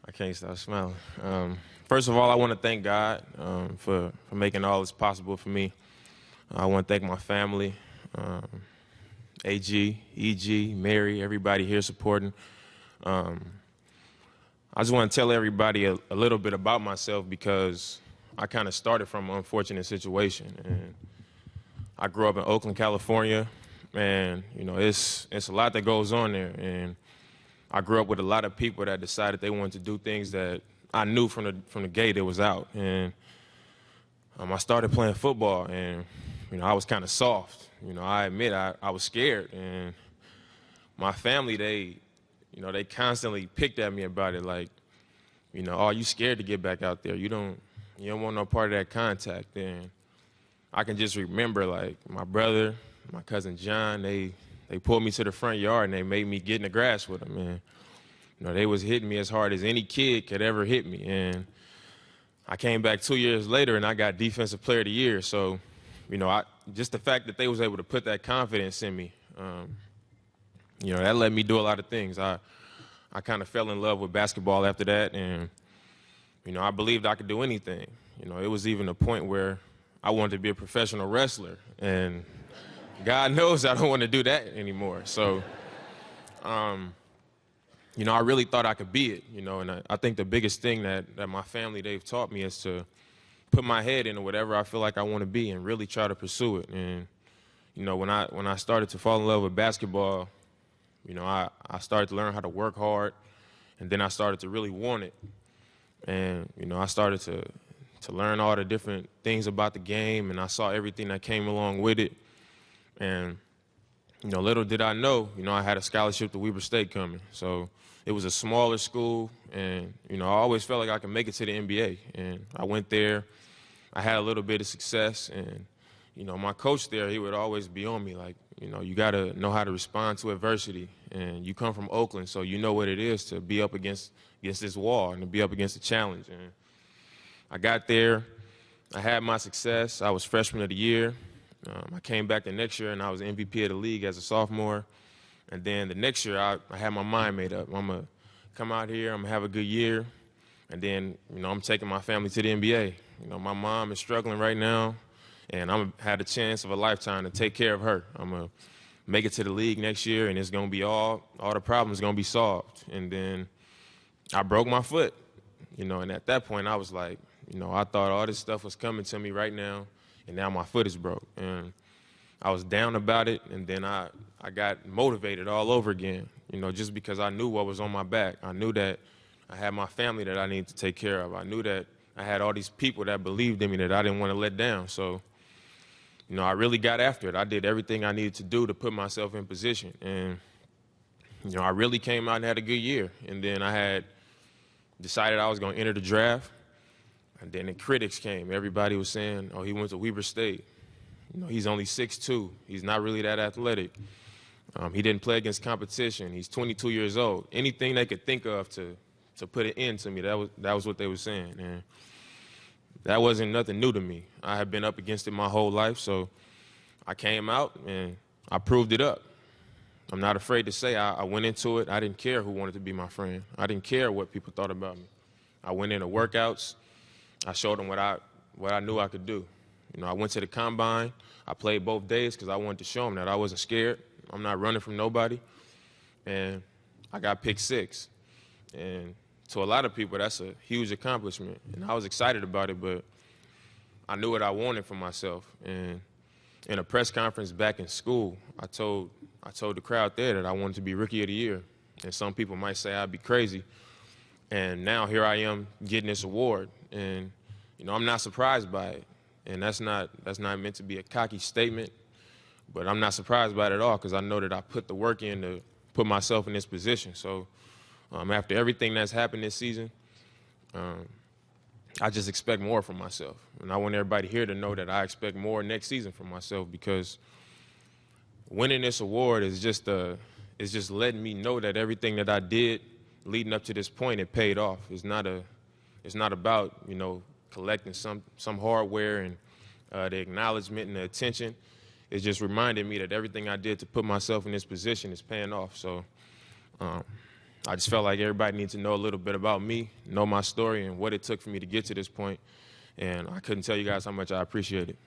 I can't stop smiling. First of all, I want to thank God for making all this possible for me. I want to thank my family, AG, EG, Mary, everybody here supporting. I just want to tell everybody a little bit about myself because I kind of started from an unfortunate situation. And I grew up in Oakland, California, and it's a lot that goes on there. And I grew up with a lot of people that decided they wanted to do things that I knew from the gate it was out. And I started playing football, and I was kind of soft. I admit I was scared, and my family they constantly picked at me about it, like, oh, you scared to get back out there. You don't want no part of that contact. And I can just remember, like, my brother, my cousin John, they pulled me to the front yard and they made me get in the grass with them. And they was hitting me as hard as any kid could ever hit me. And I came back 2 years later and I got Defensive Player of the Year. So, just the fact that they was able to put that confidence in me, that let me do a lot of things. I kind of fell in love with basketball after that, and I believed I could do anything. It was even a point where I wanted to be a professional wrestler, and God knows I don't want to do that anymore. So, I really thought I could be it, and I think the biggest thing that my family, they've taught me is to put my head into whatever I feel like I want to be and really try to pursue it. And, when I started to fall in love with basketball, I started to learn how to work hard, and then I started to really want it. And, I started to learn all the different things about the game, and I saw everything that came along with it. And, little did I know, I had a scholarship to Weber State coming. So it was a smaller school, and, I always felt like I could make it to the NBA. And I went there. I had a little bit of success, and, my coach there, he would always be on me, like, you got to know how to respond to adversity. And you come from Oakland, so you know what it is to be up against this wall and to be up against a challenge. And I got there. I had my success. I was freshman of the year. I came back the next year, and I was MVP of the league as a sophomore. And then the next year, I had my mind made up. I'm going to come out here. I'm going to have a good year. And then, I'm taking my family to the NBA. My mom is struggling right now, and I'm going to have the chance of a lifetime to take care of her. I'm going to make it to the league next year, and it's going to be all the problems going to be solved. And then I broke my foot, and at that point I was like, I thought all this stuff was coming to me right now, and now my foot is broke. And I was down about it, and then I got motivated all over again, just because I knew what was on my back. I knew that I had my family that I needed to take care of. I knew that I had all these people that believed in me that I didn't want to let down. So, I really got after it. I did everything I needed to do to put myself in position. And, I really came out and had a good year. And then I had decided I was going to enter the draft. And then the critics came. Everybody was saying, oh, he went to Weber State. He's only 6'2". He's not really that athletic. He didn't play against competition. He's 22 years old. Anything they could think of to put an end to me, that was what they were saying. And that wasn't nothing new to me. I had been up against it my whole life, so I came out and I proved it up. I'm not afraid to say I went into it. I didn't care who wanted to be my friend. I didn't care what people thought about me. I went into workouts. I showed them what I knew I could do. I went to the combine. I played both days because I wanted to show them that I wasn't scared. I'm not running from nobody. And I got picked 6. And to a lot of people, that's a huge accomplishment. And I was excited about it, but I knew what I wanted for myself. And in a press conference back in school, I told the crowd there that I wanted to be Rookie of the Year. And some people might say I'd be crazy. And now here I am getting this award. And, I'm not surprised by it. And that's not meant to be a cocky statement, but I'm not surprised by it at all because I know that I put the work in to put myself in this position. So after everything that's happened this season, I just expect more from myself. And I want everybody here to know that I expect more next season from myself because winning this award is just letting me know that everything that I did leading up to this point, it paid off. It's not about, collecting some hardware and the acknowledgement and the attention. It just reminded me that everything I did to put myself in this position is paying off. So I just felt like everybody needs to know a little bit about me, know my story, and what it took for me to get to this point. And I couldn't tell you guys how much I appreciate it.